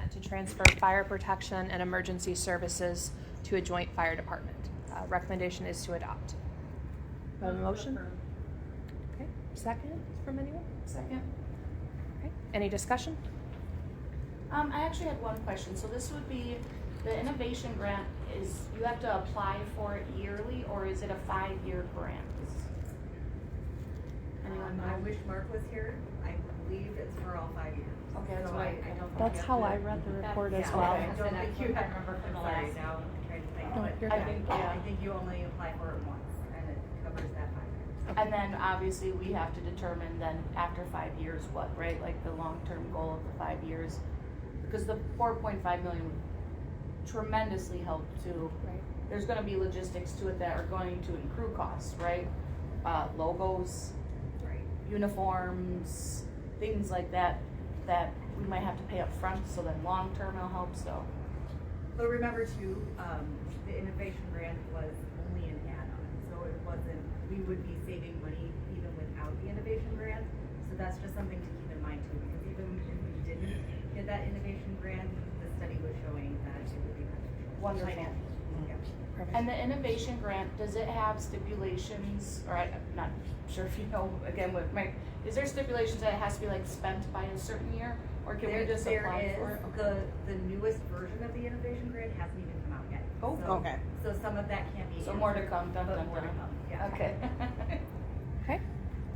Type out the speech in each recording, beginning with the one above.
grant to transfer fire protection and emergency services to a joint fire department. Recommendation is to adopt. Do I have a motion? Okay, second from anyone? Second. Okay, any discussion? I actually had one question. So this would be, the innovation grant is, you have to apply for it yearly, or is it a 5-year grant? Anyone I know? wish Mark was here. I believe it's for all 5 years. Okay, that's So what I don't think That's you how have I to- read the report as Yeah, well. I don't think you have, remember from the sorry, last. now I'm trying to think. No, But you're I good. think, yeah. I think you only apply for it once, and it covers that 5 years. And then obviously we have to determine then after 5 years what, right? Like the long-term goal of the 5 years. Because the 4.5 million would tremendously help too. Right. There's gonna be logistics to it that are going to accrue costs, right? Logos, Right. uniforms, things like that, that we might have to pay up front, so then long-term it'll help, so. But remember too, the innovation grant was only an add-on, so it wasn't, we would be saving money even without the innovation grant. So that's just something to keep in mind too, because even if we didn't get that innovation grant, the study was showing that it would be beneficial. Wonderful. Yeah. Perfect. And the innovation grant, does it have stipulations, or I'm not sure if you know, again, with Mike, is there stipulations that it has to be like spent by a certain year? Or can we just apply for it? The newest version of the innovation grant hasn't even come out yet. Oh, So- okay. So some of that can't be. So more to answered, come, dun, but dun, more to dun. come, yeah. Okay. Okay.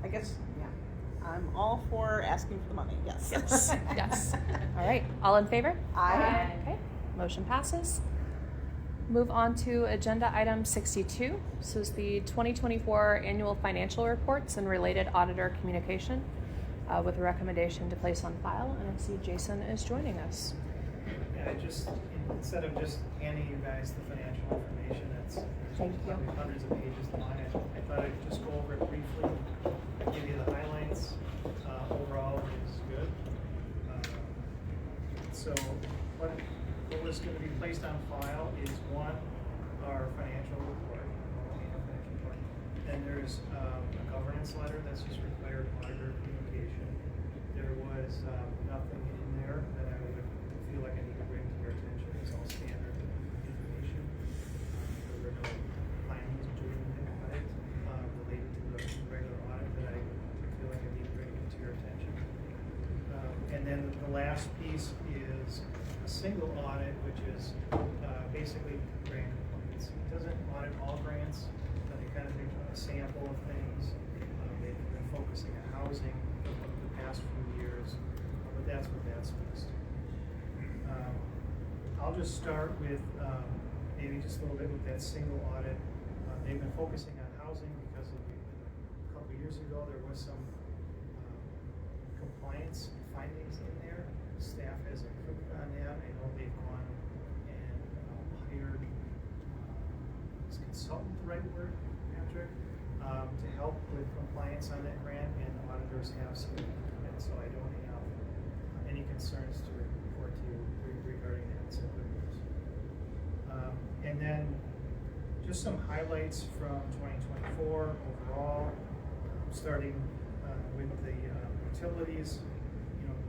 I guess, yeah, I'm all for asking for the money, yes. Yes. Yes. All right. All in favor? Aye. Okay. Motion passes. Move on to agenda item 62. This is the 2024 annual financial reports and related auditor communication with a recommendation to place on file. And I see Jason is joining us. Yeah, I just, instead of just handing you guys the financial information, that's Thank you. probably hundreds of pages long, I thought I'd just go over it briefly, give you the highlights. Overall, it is good. So what is going to be placed on file is one, our financial report, annual financial report. Then there's a governance letter that's just required auditor communication. There was nothing in there that I would feel like I need to bring to your attention. It's all standard information. There were no findings during the audit related to the regular audit that I feel like I need to bring to your attention. And then the last piece is a single audit, which is basically grant compliance. It doesn't audit all grants, but they kind of take a sample of things. They've been focusing on housing for the past few years, but that's what that's supposed to. I'll just start with maybe just a little bit with that single audit. They've been focusing on housing because a couple of years ago there was some compliance findings in there. Staff has improved on that. I know they've gone and hired, is consultant the right word, Patrick, to help with compliance on that grant, and auditors have seen it. And so I don't have any concerns to report to you regarding that. So good news. And then just some highlights from 2024 overall, starting with the utilities.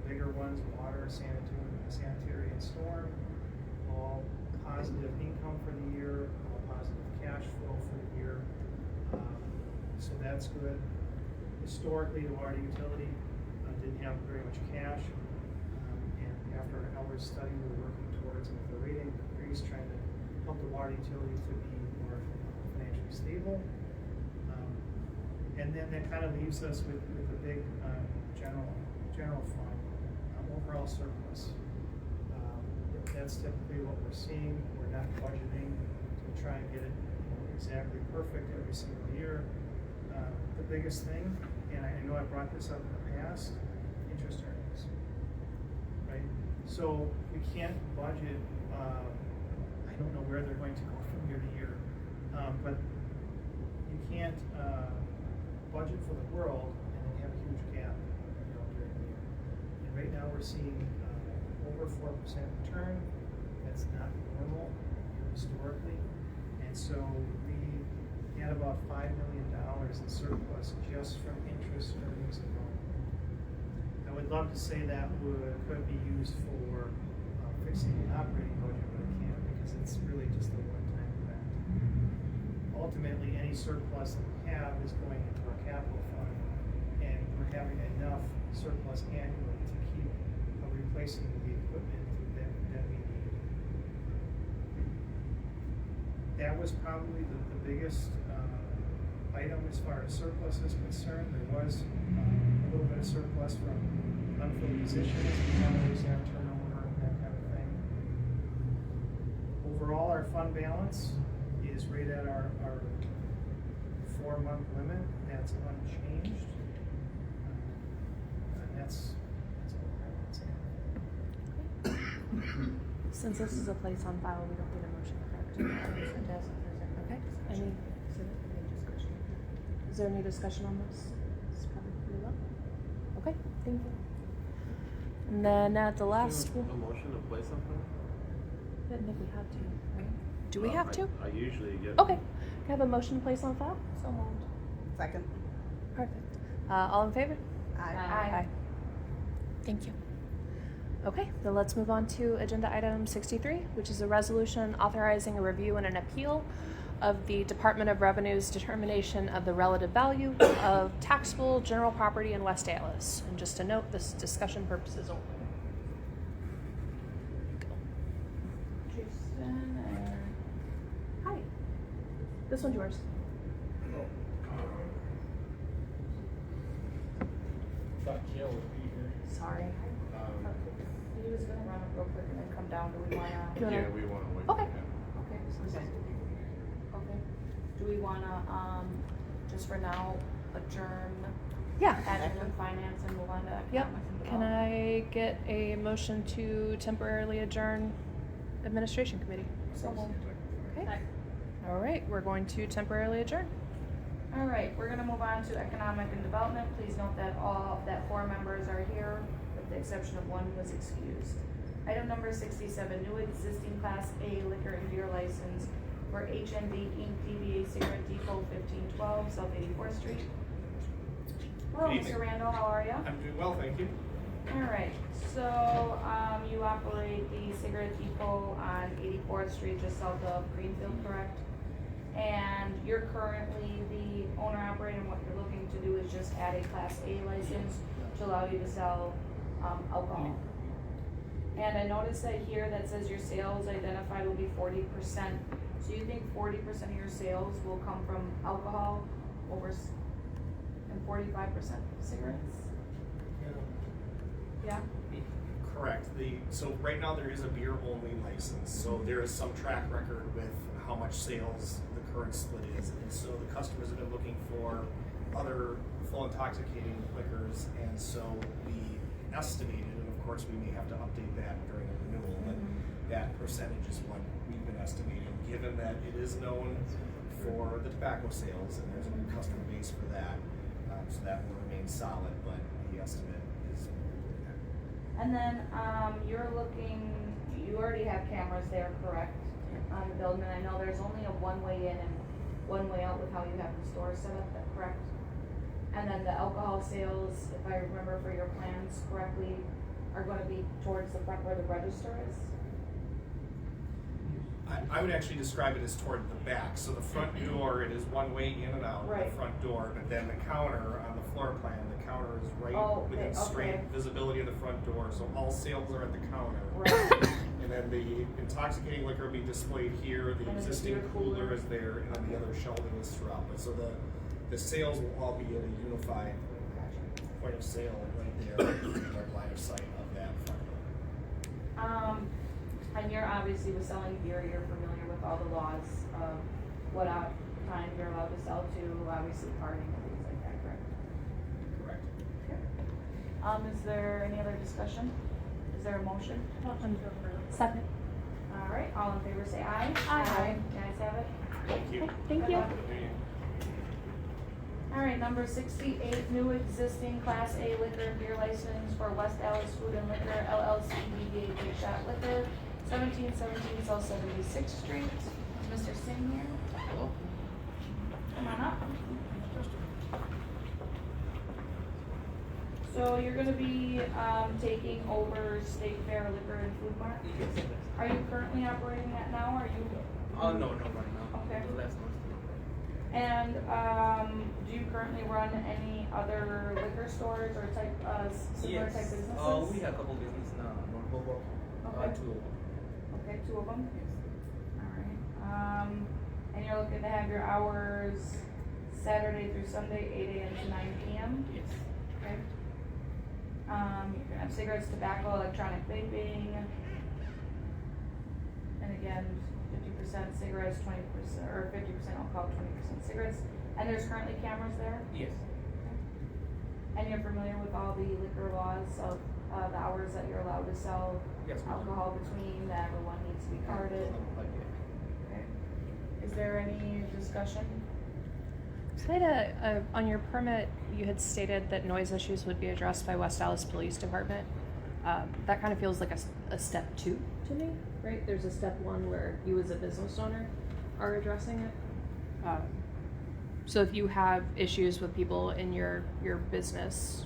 The bigger ones, water, sanitary, and storm, all positive income for the year, all positive cash flow for the year. So that's good. Historically, the water utility didn't have very much cash. And after our study, we were working towards a rating increase, trying to help the water utility to be more financially stable. And then that kind of leaves us with the big general fund. Overall surplus. That's typically what we're seeing. We're not budgeting to try and get it exactly perfect every single year. The biggest thing, and I know I brought this up in the past, interest earnings. Right? So we can't budget, I don't know where they're going to go from year to year, but you can't budget for the world and then have a huge gap during the year. Right now, we're seeing over 4% return. That's not normal historically. And so we had about $5 million in surplus just from interest earnings alone. I would love to say that could be used for fixing the operating budget, but it can't because it's really just a one-time event. Ultimately, any surplus that we have is going into our capital fund, and we're having enough surplus annually to keep replacing the equipment that we need. That was probably the biggest item as far as surplus is concerned. There was a little bit of surplus from unfilled positions. We always have turnover and that kind of thing. Overall, our fund balance is right at our 4-month limit. That's unchanged. And that's all I would say. Since this is a place on file, we don't need a motion, correct? Okay, is there any discussion on this? It's probably pretty low. Okay, thank you. And then at the last A one, motion to play something? I didn't think we had to, right? Do we have to? I usually get. Okay, can I have a motion to place on file? So moved. Second. Perfect. All in favor? Aye. Thank you. Okay, then let's move on to agenda item 63, which is a resolution authorizing a review and an appeal of the Department of Revenue's determination of the relative value of taxable general property in West Allis. And just to note, this discussion purposes only. Jason or? Hi. This one's yours. Thought Jill would be here. Sorry. He was gonna run up real quick and then come down. Do we wanna? Do you wanna- Yeah, we want to wait. Okay. Okay, so this is, okay. Do we wanna, just for now, adjourn Yeah. admin and finance and move on to Yep. economic and Can development? I get a motion to temporarily adjourn administration committee? So moved. Okay. All right, we're going to temporarily adjourn. All right, we're gonna move on to economic and development. Please note that that 4 members are here, with the exception of 1 who was excused. Item number 67, new existing Class A liquor and beer license for H&D Inc. DBA Cigarette Depot, 1512 South 84th Street. Hello, Good evening. Mr. Randall, how are ya? I'm doing well, thank you. All right, so, you operate the Cigarette Depot on 84th Street, just south of Greenfield, correct? And you're currently the owner operator, and what you're looking to do is just add a Class A license to allow you to sell, alcohol. And I noticed that here that says your sales identified will be 40%. So you think 40% of your sales will come from alcohol and 45% cigarettes? Yeah? Correct. So right now there is a beer only license, so there is some track record with how much sales the current split is. And so the customers have been looking for other full intoxicating liquors, and so we estimated, and of course we may have to update that during a renewal, but that percentage is what we've been estimating, given that it is known for the tobacco sales and there's a new customer base for that. So that will remain solid, but the estimate is. And then, you already have cameras there, correct? On the building, and I know there's only a one-way in and one-way out with how you have the store set up, that correct? And then the alcohol sales, if I remember for your plans correctly, are gonna be towards the front where the register is? I would actually describe it as toward the back. So the front door, it is one way in and out, Right. the front door, but then the counter on the floor plan, the counter is right Oh, within okay, straight okay. visibility of the front door, so all sales are at the counter. Right. And then the intoxicating liquor will be displayed here, the And then the existing beer cooler cooler. is there, and then the other shelving is throughout. But so the sales will all be at a unified point of sale right there, like line of sight of that front door. And you're obviously with selling beer, you're familiar with all the laws of what time you're allowed to sell to, obviously partying and things like that, correct? Correct. Is there any other discussion? Is there a motion? Second. All right, all in favor say aye. Aye. Guys have it? Thank you. Okay, thank you. All right, number 68, new existing Class A liquor and beer license for West Allis Food and Liquor LLC DBA Big Shot Liquor, 1717 South 76th Street. Is Mr. Singh here? Hello? Come on up. So you're you're gonna be, taking over State Fair Liquor and Food Mart? Yes. Are you currently operating that now, or are you? No, right now. Okay. Last month. And, do you currently run any other liquor stores or type, similar type businesses? We have a couple businesses now, North Bobo. Okay. 2 of them. Okay, 2 of them? Yes. Alright, and you're looking to have your hours Saturday through Sunday, 8 AM to 9 PM? Yes. Okay. You can have cigarettes, tobacco, electronic vaping. And again, 50% cigarettes, 20%, or 50% alcohol, 20% cigarettes. And there's currently cameras there? Yes. And you're familiar with all the liquor laws of, the hours that you're allowed to sell Yes. alcohol between, that everyone needs to be carded? Okay. Is there any discussion? So I had on your permit, you had stated that noise issues would be addressed by West Allis Police Department. That kind of feels like a step 2 to me, right? There's a step 1 where you as a business owner are addressing it. So if you have issues with people in your business,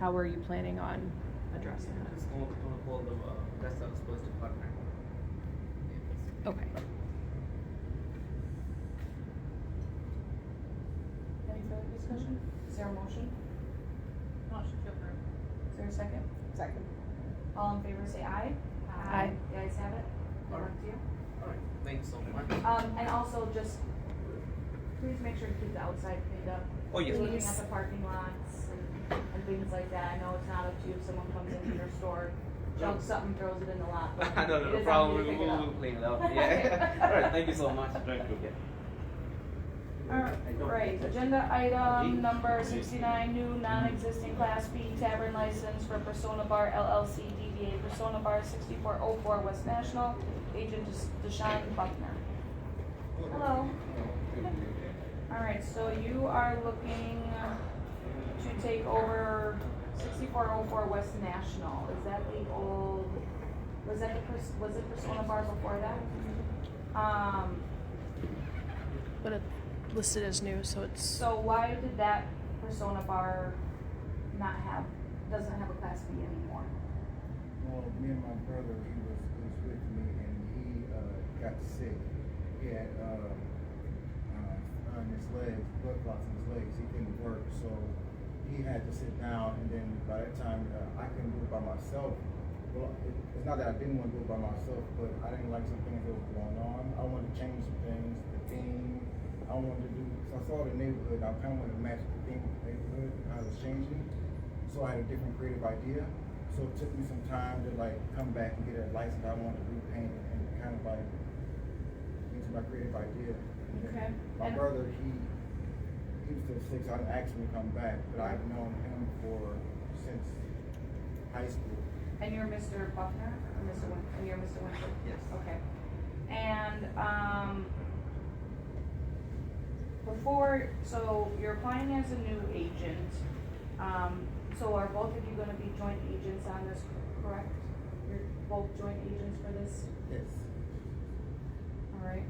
how are you planning on addressing that? Just going to call the West Allis Police Department. Yes. Okay. Any further discussion? Is there a motion? Motion to approve. Is there a second? Second. All in favor say aye. Aye. The ayes have it. Good luck to you. All right. Thank you so much. And also just, please make sure to keep the outside cleaned up. Oh, yes. Looking at the parking lots and things like that. I know it's not up to you if someone comes into your store, jumps something, throws it in the lot. but I don't it know, no is on problem. you to pick it up. We'll clean it up. Yeah. All right. Thank you so much. Thank you. Alright, agenda item number 69, new non-existing Class B tavern license for Persona Bar LLC DBA Persona Bar 6404 West National, agent Deshaun Buckner. Hello. Alright, so you are looking to take over 6404 West National. Is that the old, was it Persona Bar before that? But it listed as new, so it's. So why did that Persona Bar doesn't have a Class B anymore? Well, me and my brother, he was with me, and he got sick. He had on his legs, blood clots in his legs. He couldn't work, so he had to sit down. And then by that time, I couldn't do it by myself. Well, it's not that I didn't want to do it by myself, but I didn't like some things that were going on. I wanted to change some things, the theme. I wanted to do. So I saw the neighborhood. I kind of wanted to match the theme of the neighborhood, how it was changing. So I had a different creative idea. So it took me some time to like come back and get a license. I wanted to repaint it and kind of like use my creative idea. And then Okay. My brother, he was still sick, so I didn't ask him to come back. But I've known him since high school. And you're Mr. Buckner, or Mr. and you're Mr. Winter? Yes. Okay. And, so you're applying as a new agent, so are both of you gonna be joint agents on this, correct? You're both joint agents for this, Yes. alright?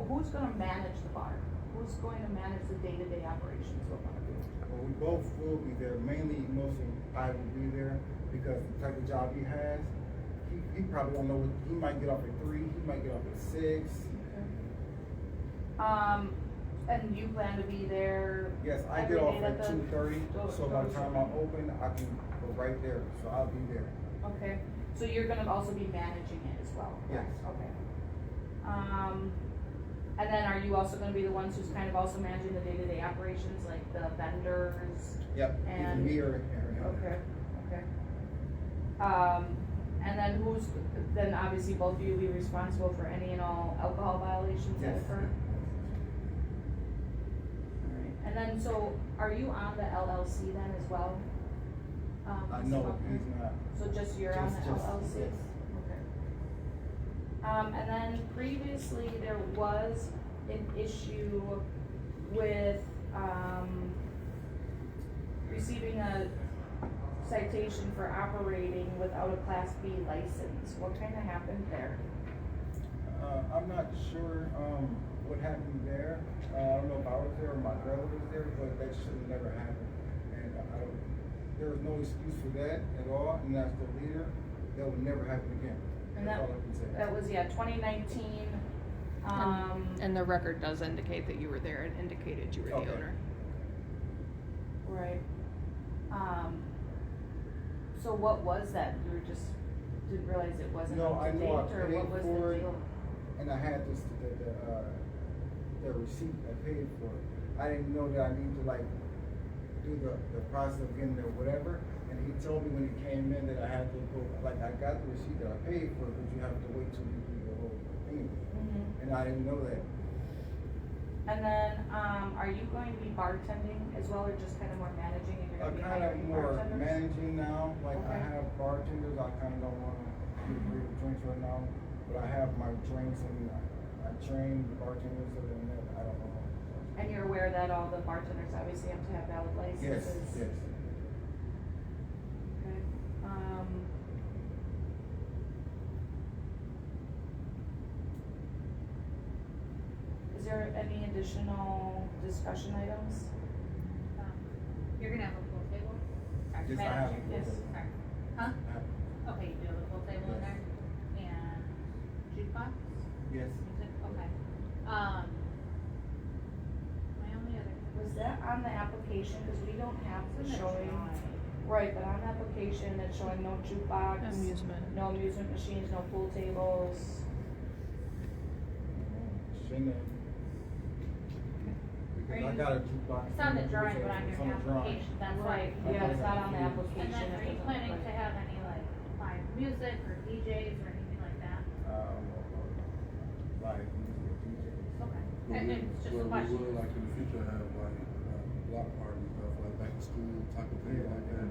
Who's gonna manage the bar? Who's going to manage the day-to-day operations of one of you? Well, we both will be there. Mostly I will be there because the type of job he has, he probably don't know what, he might get off at 3, he might get off at 6. And you plan to be there? Yes, I every get off day at that the 2:30, so by the doors time are- I'm open, I can go right there, so I'll be there. Okay, so you're gonna also be managing it as well? Yes. Okay. And then are you also gonna be the ones who's kind of also managing the day-to-day operations, like the vendors? Yep, either And- me or him. Okay, okay. And then then obviously both of you will be responsible for any and all alcohol violations that Yes. occur? Alright, and then, so, are you on the LLC then as well? Mr. No, Buckner? he's not. So just you're on the Just- LLC? yes. Okay. And then previously there was an issue with, receiving a citation for operating without a Class B license. What kinda happened there? I'm not sure, what happened there, I don't know if I was there or my brother was there, but that should have never happened. And I don't, there was no excuse for that at all, and as the leader, that would never happen again. And That's all I can say. that was, 2019, And the record does indicate that you were there and indicated you were the Okay. owner. right. So what was that? You were just, didn't realize it wasn't No, up I to know I date, or paid what was for the it, deal? and I had this, the receipt I paid for it. I didn't know that I need to like do the process of getting there or whatever, and he told me when he came in that I had to go, like, I got the receipt that I paid for, but you have to wait till you do the whole thing. Mhm. And I didn't know that. And then, are you going to be bartending as well, or just kind of more managing, and you're I'm gonna be kind of hiring more bartenders? managing now, like I Okay. have bartenders, I kind of don't want to get rid of drinks right now, but I have my drinks and I train the bartenders, other than that, I don't know. And you're aware that all the bartenders obviously have to have valid Yes, licenses? yes. Okay, is there any additional discussion items? You're gonna have a pool table? Sorry, Yes, I Madam have a Chair. pool Yes. table. Sorry. Huh? I have- Okay, you do have a pool table in Yes. there? And jukebox? Yes. Music, okay. My only other. Was that on the application, cause we don't have It's it in the showing, drawing. right, but on the application, it's showing no jukebox. Amusement. No amusement machines, no pool tables. Shouldn't have. Are Because I you- got a jukebox. It's on the and a drawing, pool but on table. your It's on the drawing. application, that's why. Right, yeah, it's not on the application. And then it are you doesn't planning look to like- have any like live music or DJs or anything like that? Like, DJs. Okay. Well, And we, it's just a well, we question. would like in the future have like block parties, stuff like back to school type of thing like that.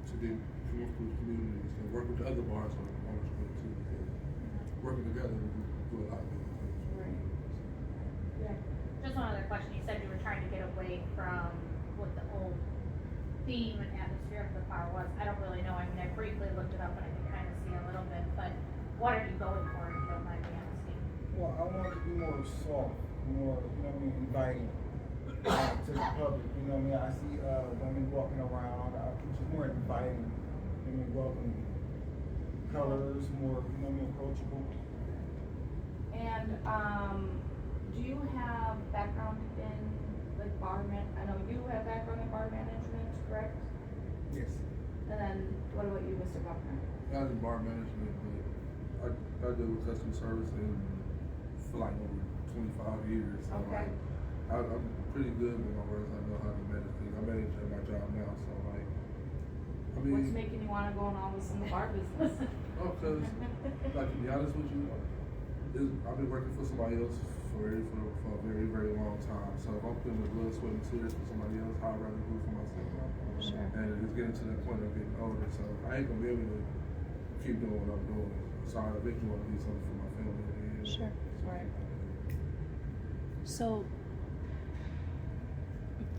To do promote to the communities and work with the other bars on the street too. Working together, we can do a lot of things. Right. Yeah. Just one other question, you said you were trying to get away from what the old theme and atmosphere of the bar was. I don't really know, I mean, I briefly looked it up and I could kind of see a little bit, but what are you going for, if you don't mind me asking? Well, I want it to be more soft, more, you know what I mean, inviting to the public. You know what I mean? I see women walking around, which is more inviting, I mean, welcoming. Colors, more, you know what I mean, approachable. And, do you have background in like I know you have background in bar management, correct? Yes. And then, what about you, Mr. Buckner? I was in bar management, but I deal with customer service for like over 25 years. So Okay. like, I'm pretty good with my words. I know how to manage things. I manage at my job now, so like, I mean. What's making you wanna go and all this in the bar business? Oh, cause, like, to be honest with you, I've been working for somebody else for a very, very long time. So if I'm putting the blood, sweat, and tears for somebody else, I'd rather do it for myself. Sure. And it's getting to that point of getting older, so I ain't gonna be able to keep doing what I'm doing. So I eventually want to do something for my family. And Sure. Right. So,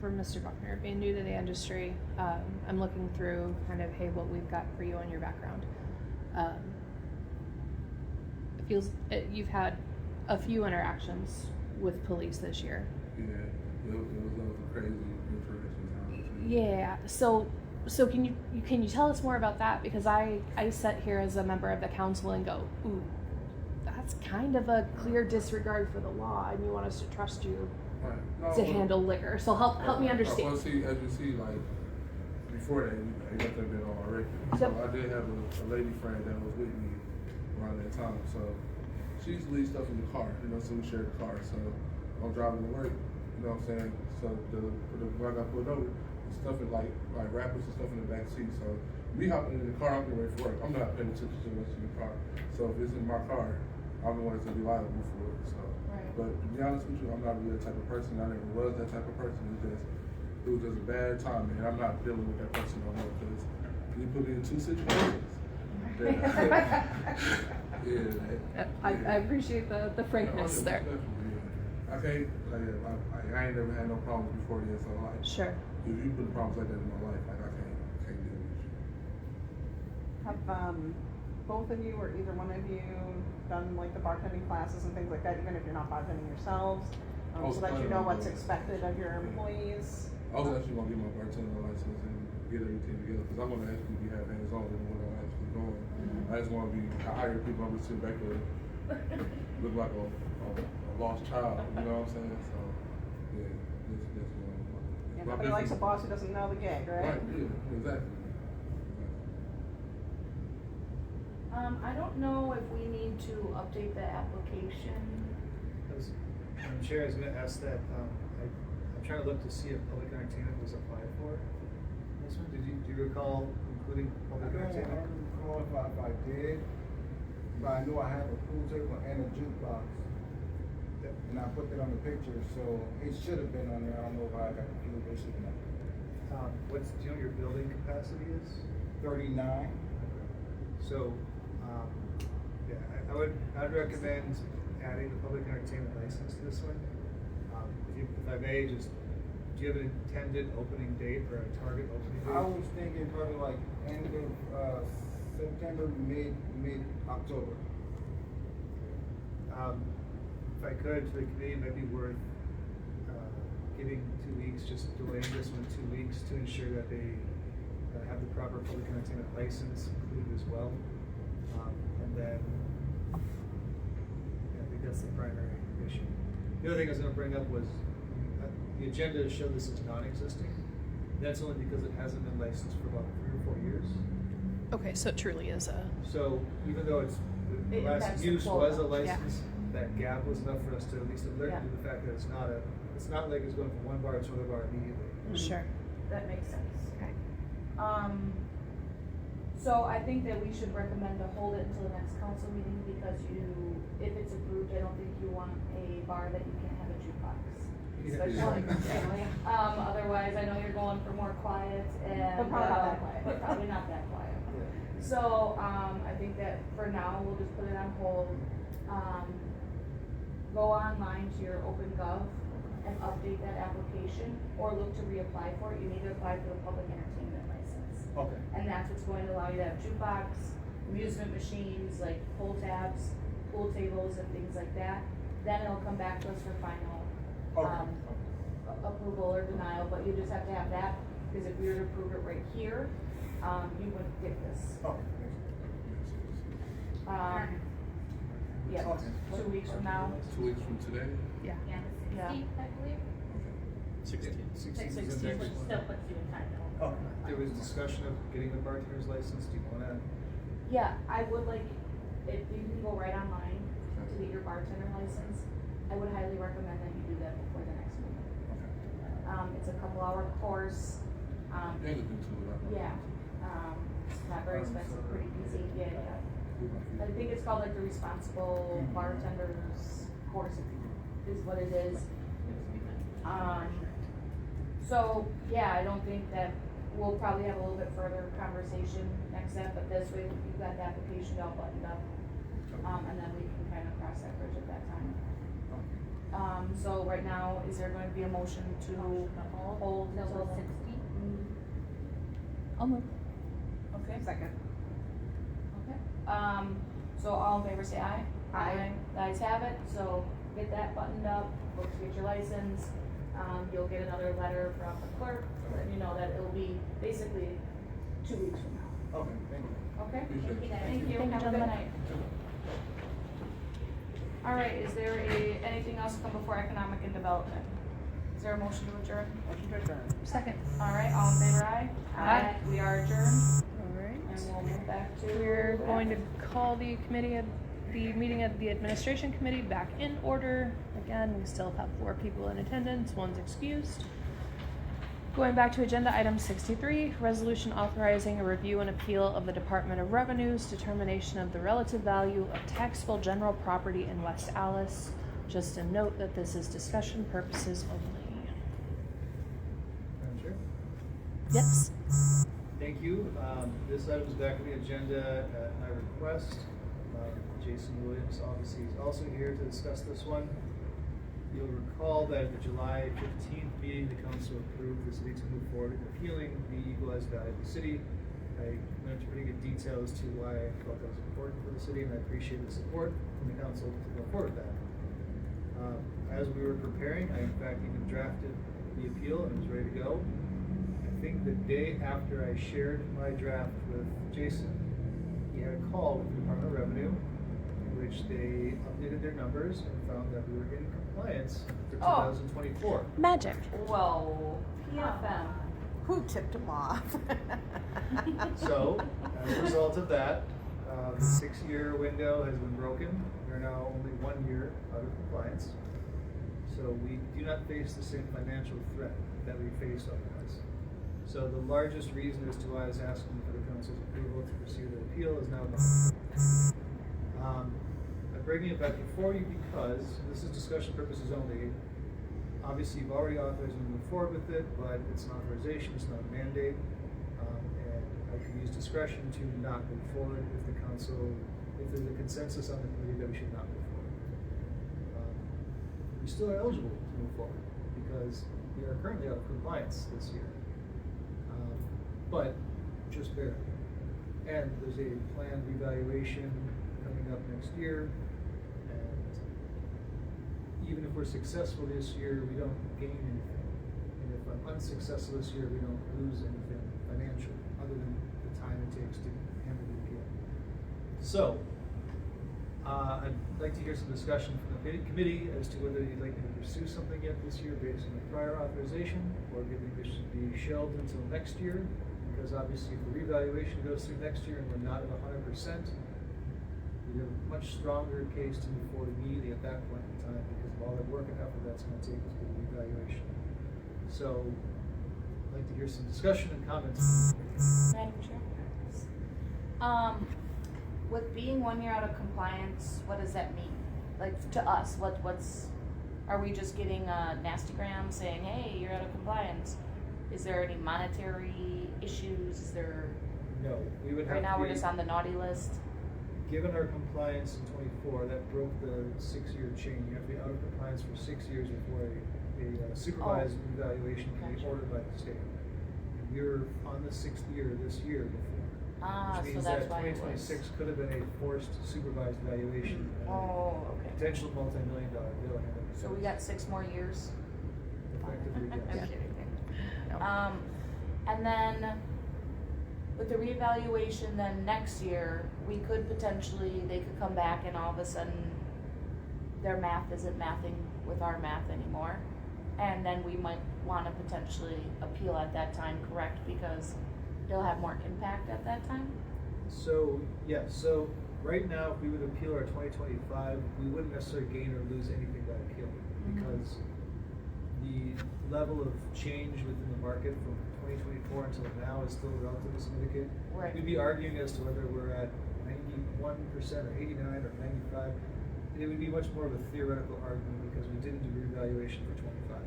for Mr. Buckner, being new to the industry, I'm looking through kind of, hey, what we've got for you on your background. It feels you've had a few interactions with police this year. Yeah, it was a crazy, interesting time. Yeah. So can you tell us more about that? Because I sit here as a member of the council and go, ooh, that's kind of a clear disregard for the law, and you want us to trust you Right. No, to but- handle liquor. So help me understand. Well, see, as you see, like, before that, I got that been on my record. So Yep. I did have a lady friend that was with me around that time. So she used to leave stuff in the car, so we shared the car. So I'm driving to work, you know what I'm saying? So when I got pulled over, stuff in like wrappers and stuff in the back seat. So me hopping in the car, I'm getting ready for work. I'm not paying attention to what's in the car. So if it's in my car, I'm the one that's gonna be liable for it. So, Right. but to be honest with you, I'm not really that type of person. I never was that type of person. It was just a bad time, and I'm not dealing with that person no more because you put me in two situations. I appreciate the frankness there. I can't. I ain't never had no problems before this. So like, Sure. if you put problems like that in my life, like I can't deal with you. Have, both of you or either one of you done like the bartending classes and things like that, even if you're not bartending yourselves? I was So that you planning know on what's doing it. expected of your employees? I was actually gonna get my bartender license and get everything together, cause I wanna actually be have hands-on in what I'm actually doing. I just wanna be, hire people, I'm just sitting back there, look like a lost child, you know what I'm saying? So, yeah, this one. And nobody likes a boss who doesn't know the gig, right? Right, yeah, exactly. I don't know if we need to update the application. Madam Chair, I was gonna ask that, I'm trying to look to see if public entertainment was applied for. This one, do you recall including I public don't entertainment? recall if I did, but I know I have a pool table and a jukebox. And I put that on the picture, so it should have been on there. I don't know why I got confused. It should have been. Do you know what your building capacity is? 39. So, yeah, I'd recommend adding the public entertainment license to this one. If I may, just, do you have an intended opening date or a target opening date? I was thinking probably like end of September, mid-October. If I could, to the committee, it might be worth giving 2 weeks, just delaying this one 2 weeks to ensure that they have the proper public entertainment license included as well. And then, yeah, I think that's the primary issue. The other thing I was gonna bring up was, the agenda showed this as non-existing. That's only because it hasn't been licensed for about 3 or 4 years. Okay, so it truly is a, So even though it's, the It last impacts the use quota, was a yeah. license, that gap was enough for us to at least alert Yeah. you to the fact that it's not like it's going from one bar to another bar immediately. sure, That makes sense. okay. So I think that we should recommend to hold it until the next council meeting because if it's approved, I don't think you want a bar that you can't have a jukebox. Yeah. Especially, otherwise I know you're going for more quiet and. But probably not that quiet. But probably not that quiet. Yeah. So, I think that for now, we'll just put it on hold. Go online to your OpenGov and update that application, or look to reapply for it. You need to apply for the public entertainment license. Okay. And that's what's going to allow you to have jukebox, amusement machines, like pull tabs, pool tables and things like that. Then it'll come back to us for final, approval or denial, but you just have to have that, because if we were to approve it right here, you wouldn't get this. Yeah, Okay. 2 weeks from now. 2 weeks from today? Yeah. Yeah, the Yeah. 16th, I believe. 16. 16 is the 16th, next which one. still puts you in time though. Okay. There was discussion of getting the bartender's license. Do you wanna? Yeah, I would like, if you can go right online to get your bartender license, I would highly recommend that you do that before the next meeting. It's a couple-hour course. Yeah, look into it. Yeah, it's not very expensive, pretty easy, yeah. I think it's called like the Responsible Bartenders Course is what it is. So, yeah, I don't think that, we'll probably have a little bit further conversation next step, but this way you've got the application all buttoned up. And then we can kind of cross that bridge at that time. So right now, is there going to be a motion to hold Till until the the 16th. I'll move. Okay. Second. Okay, so all in favor say aye. Aye. The ayes have it, so get that buttoned up, look to get your license. You'll get another letter from the clerk, letting you know that it'll be basically 2 weeks from now, Okay, thank you. okay? Appreciate it. Thank you, Thank you, have a good gentlemen. night. All right, is there anything else to come before economic and development? Is there a motion to adjourn? Motion to adjourn. Second. All right, all in favor aye? Aye. We are adjourned, All right. and we'll move back to. We're going to call the meeting of the administration committee back in order. Again, we still have 4 people in attendance, 1's excused. Going back to agenda item 63, resolution authorizing a review and appeal of the Department of Revenue's determination of the relative value of taxable general property in West Allis. Just a note that this is discussion purposes only. Madam Chair? Yes. Thank you. This item is back on the agenda at my request. Jason Williams obviously is also here to discuss this one. You'll recall that at the July 15th meeting, the council approved the city to move forward in appealing the equalized value of the city I went into pretty good detail as to why I felt that was important for the city, and I appreciate the support from the council to go forward with that. As we were preparing, I in fact even drafted the appeal and it was ready to go. I think the day after I shared my draft with Jason, he had a call with the Department of Revenue, in which they updated their numbers and found that we were in compliance for 2024. Magic. Whoa, PFM. Who tipped him off? So, as a result of that, the 6-year window has been broken. We're now only 1 year out of compliance. So we do not face the same financial threat that we faced otherwise. So the largest reason as to why I was asking for the council's approval to pursue the appeal is now gone. I'm bringing it back before you because this is discussion purposes only. Obviously, you've already authorized me to move forward with it, but it's an authorization, it's not a mandate. And I can use discretion to not move forward if the council, if there's a consensus on the committee that we should not move forward. We still are eligible to move forward because we are currently out of compliance this year. But just barely. And there's a planned revaluation coming up next year. And even if we're successful this year, we don't gain anything. And if I'm unsuccessful this year, we don't lose anything financially, other than the time it takes to handle the appeal. So, I'd like to hear some discussion from the committee as to whether you'd like me to pursue something yet this year based on the prior authorization, or if you think this should be shelved until next year, because obviously if the revaluation goes through next year and we're not at 100%, we have a much stronger case to move forward immediately at that point in time because of all the work and effort that's going to take us to the revaluation. So, I'd like to hear some discussion and comments. Madam Chair. With being 1 year out of compliance, what does that mean? Like to us, are we just getting a nasty gram saying, hey, you're out of compliance? Is there any monetary issues? Is there? No, we would have right now to we're be, just on the naughty list. Given our compliance in 24, that broke the 6-year chain. You have to be out of compliance for 6 years before a supervised evaluation can be Gotcha. ordered by the state. And we were on the 6th year this year before. Ah, Which so means that's that why it 2026 could have been a forced supervised evaluation. and Oh, okay. Potential multi-million-dollar bill. So we got 6 more years. Effectively, I'm yes. kidding. No. And then with the reevaluation then next year, we could potentially, they could come back and all of a sudden their math isn't mathing with our math anymore. And then we might want to potentially appeal at that time, correct? Because they'll have more impact at that time? So, yes, so right now, if we would appeal our 2025, we wouldn't necessarily gain or lose anything by appealing because the level of change within the market from 2024 until now is still relatively significant. Right. We'd be arguing as to whether we're at 91% or 89 or 95. It would be much more of a theoretical argument because we didn't do revaluation for 25.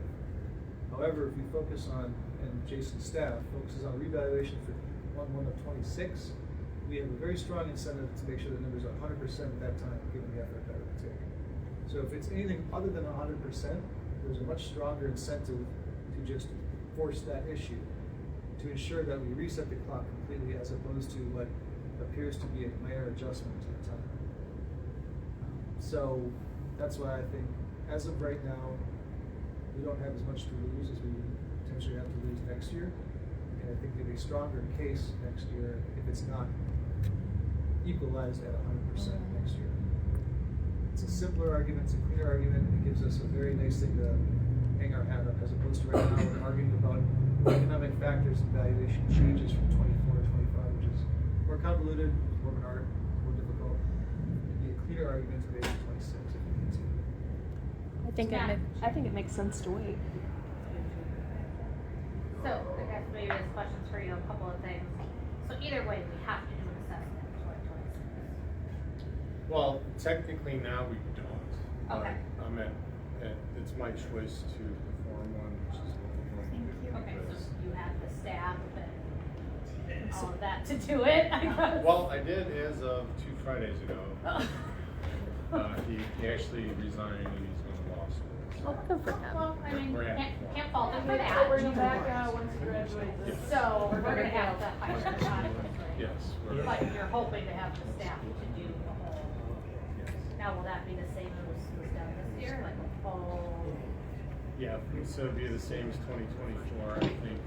However, if we focus on, and Jason's staff focuses on revaluation for 1/1 of 26, we have a very strong incentive to make sure the numbers are 100% at that time, given the effort that it would take. So if it's anything other than 100%, there's a much stronger incentive to just force that issue, to ensure that we reset the clock completely as opposed to what appears to be a minor adjustment to the time. So that's why I think, as of right now, we don't have as much to lose as we would potentially have to lose next year. And I think there'll be a stronger case next year if it's not equalized at 100% next year. It's a simpler argument, it's a cleaner argument, and it gives us a very nice thing to hang our hat up, as opposed to right now we're arguing about economic factors and valuation changes from 24 to 25, which is more convoluted, more of an art, more difficult. It'd be a cleaner argument to make it 26 if we need to. I think it makes sense to wait. So, I guess maybe this question's for you, a couple of things. So either way, we have to do an assessment in 2026. Well, technically now we don't. Okay. It's my choice to perform one, which is what we're going to do. Okay, because- so you had the staff and all of that to do it, I guess. Well, I did as of 2 Fridays ago. Oh. He actually resigned and he's going to law school. So Oh, good for him. Well, I mean, We're happy for can't him. fault him for We'll that. bring them back once you graduate this. So, we're gonna have to hire him. Yes. we're- But you're hoping to have the staff to do the whole, Yes. now will that be the same as was done this year, like a full? Yeah, so it'd be the same as 2024, I think.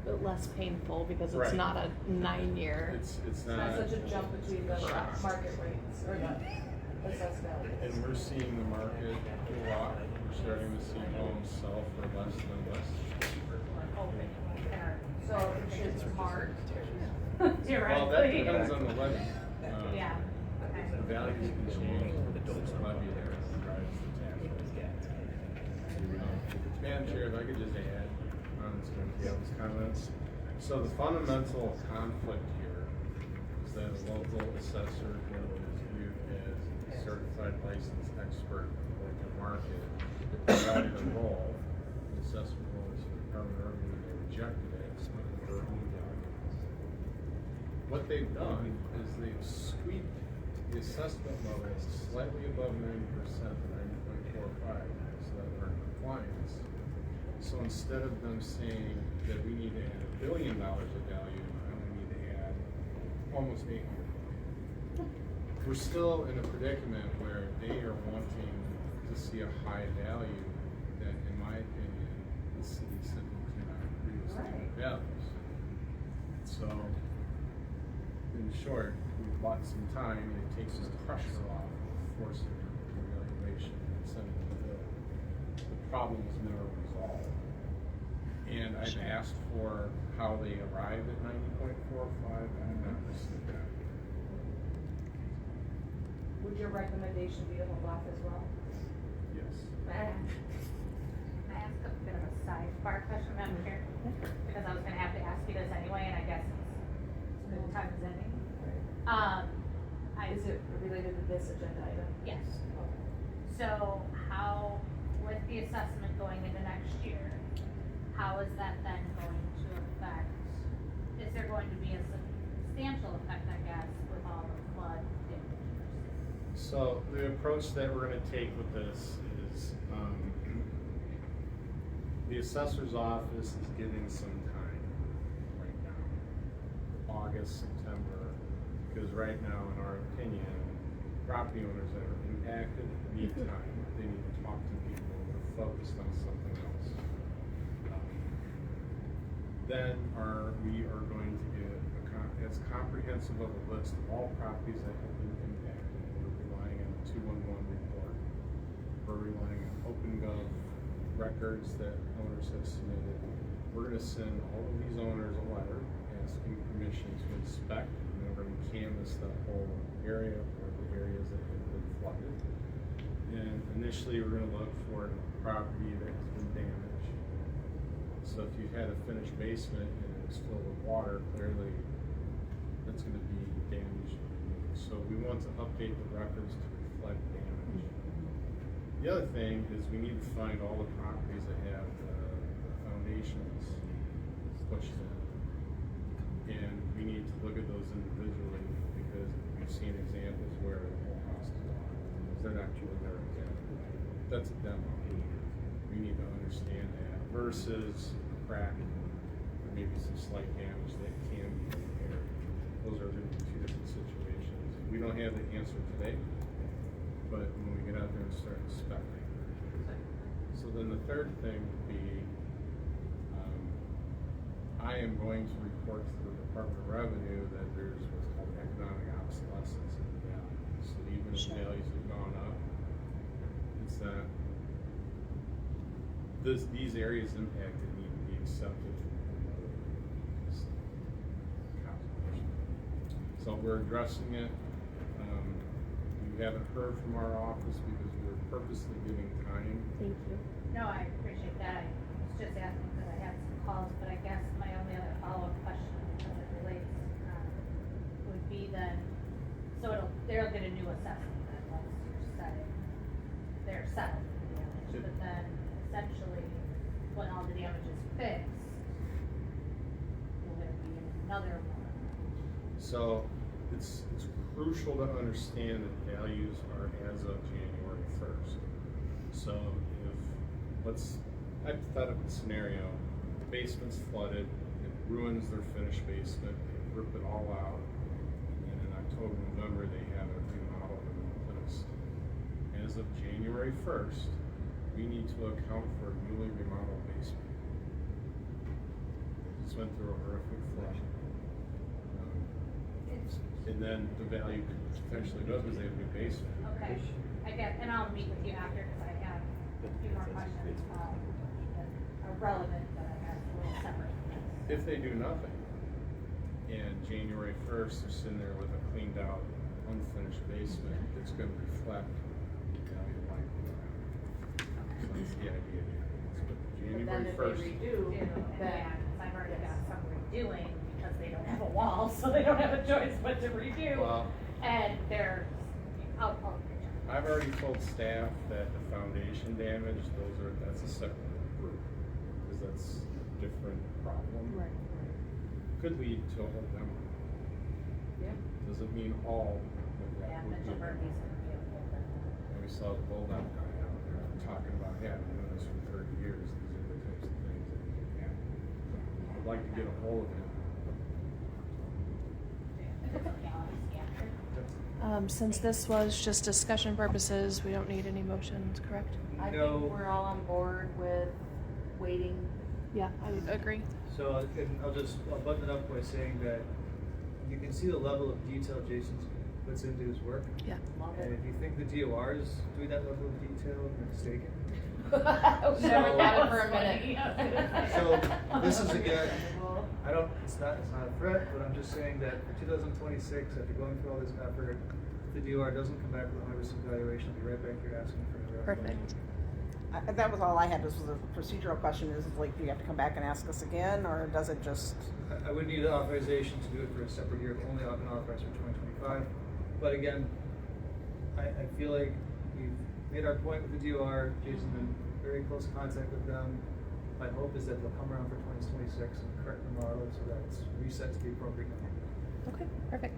But less painful because it's Right. not a 9-year. It's not. Not such a jump between the Correct. market rates or the assessed value. And we're seeing the market go up. We're starting to see homes sell for less than less. We're hoping it won't hurt. So it should smart. Well, that depends on the levy. Yeah, The okay. values can change with the levy there, drives the tax rate. Madam Chair, if I could just add on to Gail's comments. So the fundamental conflict here is that a local assessor who is viewed as a certified licensed expert in the local market provided a role, the assessment role is for the Department of Revenue, and they rejected it under their own documents. What they've done is they've squeaked the assessment level slightly above 90%, 90.45, so that we're in compliance. So instead of them saying that we need to add $1 billion of value, I only need to add almost 800 million. We're still in a predicament where they are wanting to see a high value that, in my opinion, the city simply cannot produce the values. So, in short, we've bought some time and it takes the pressure off forcing revaluation and sending the bill. The problem is never resolved. And I've asked for how they arrived at 90.45, and I've not received that. Would your recommendation be to hold off as well? Yes. Can I ask a bit of a sidebar question, Madam Chair? Because I was gonna have to ask you this anyway, and I guess it's the time is ending. Is it related to this agenda item? Yes. So how, with the assessment going into next year, how is that then going to affect, is there going to be a substantial effect, I guess, with all the flood damage? So the approach that we're gonna take with this is, the assessor's office is giving some time right now. August, September, because right now, in our opinion, property owners that are impacted need time. They need to talk to people, they're focused on something else. Then we are going to get as comprehensive of a list of all properties that have been impacted. We're relying on the 211 report. We're relying on OpenGov records that owners have submitted. We're gonna send all of these owners a letter asking permission to inspect, and then we're gonna canvass the whole area or the areas that have been flooded. And initially, we're gonna look for property that has been damaged. So if you had a finished basement and it was filled with water, clearly that's gonna be damaged. So we want to update the records to reflect damage. The other thing is we need to find all the properties that have the foundations pushed in. And we need to look at those individually because we've seen examples where the whole house is gone. They're not truly there again. That's a demo. We need to understand that versus cracking or maybe some slight damage that can be repaired. Those are really two different situations. We don't have the answer today, but when we get out there and start inspecting. So then the third thing would be, I am going to report to the Department of Revenue that there's what's called economic obsolescence in the valley. So even if values have gone up, it's that these areas impacted need to be accepted for conservation. So we're addressing it. You haven't heard from our office because we were purposely giving time. Thank you. No, I appreciate that. I was just asking because I had some calls, but I guess my only other follow-up question as it relates, would be then, so they'll get a new assessment then once you're setting, they're settled for the damage, Yep. but then essentially, when all the damage is fixed, will there be another one? So it's crucial to understand that values are as of January 1st. So if, let's, hypothetical scenario, basement's flooded, it ruins their finished basement, they rip it all out, and in October, November, they have it remodeled and replaced. As of January 1st, we need to account for a newly remodeled basement. It just went through a horrific flood. And then the value could potentially go because they have a new basement. Okay, I get, and I'll meet with you after, cause I have a few more questions, that are relevant, that I have a little separate. If they do nothing, and January 1st, they're sitting there with a cleaned out, unfinished basement, it's gonna reflect the value of life. So that's the idea here. But January 1st. Then, I've already got some redoing, because they don't have a wall, so they don't have a choice but to redo. Well, And they're, I'll I've already told staff that the foundation damage, that's a separate group, because that's a different problem. Right. Could lead to a whole demo. Yeah. Doesn't mean all of that Yeah, would be Mitchell a Burke's demo. gonna be a whole thing. And we saw the bulldog guy out there talking about, yeah, I've been doing this for 30 years, these are the types of things that can happen. I'd like to get a hold of him. Since this was just discussion purposes, we don't need any motions, correct? I No. think we're all on board with waiting. Yeah, I agree. So, I'll button it up by saying that you can see the level of detail Jason puts into his work. Yeah. Love And it. if you think the DOR is doing that level of detail, you're mistaken. Never got it for a minute. So, this is again, it's not a threat, but I'm just saying that for 2026, after going through all this effort, if the DOR doesn't come back with a 100% valuation, I'll be right back here asking for a Perfect. That was all I had. This was a procedural question. Is like, do you have to come back and ask us again, or does it just? I would need authorization to do it for a separate year, only been authorized for 2025. But again, I feel like we've made our point with the DOR. Jason's been in very close contact with them. My hope is that they'll come around for 2026 and correct the model so that it's reset to the appropriate number. Okay, perfect.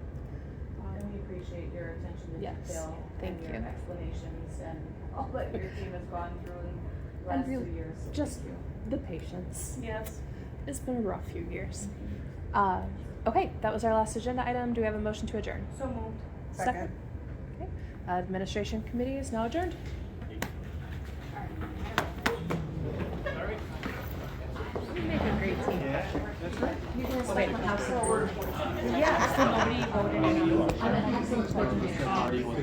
And we appreciate your attention to Yes, detail thank and your you. explanations and all that your team has gone through in the And last 2 really, years. So just thank you. the patience. Yes. It's been a rough few years. Okay, that was our last agenda item. Do we have a motion to adjourn? So moved. Second. Okay. Administration committee is now adjourned. You make a great team. You guys like my house. Yeah, so nobody voted in on it.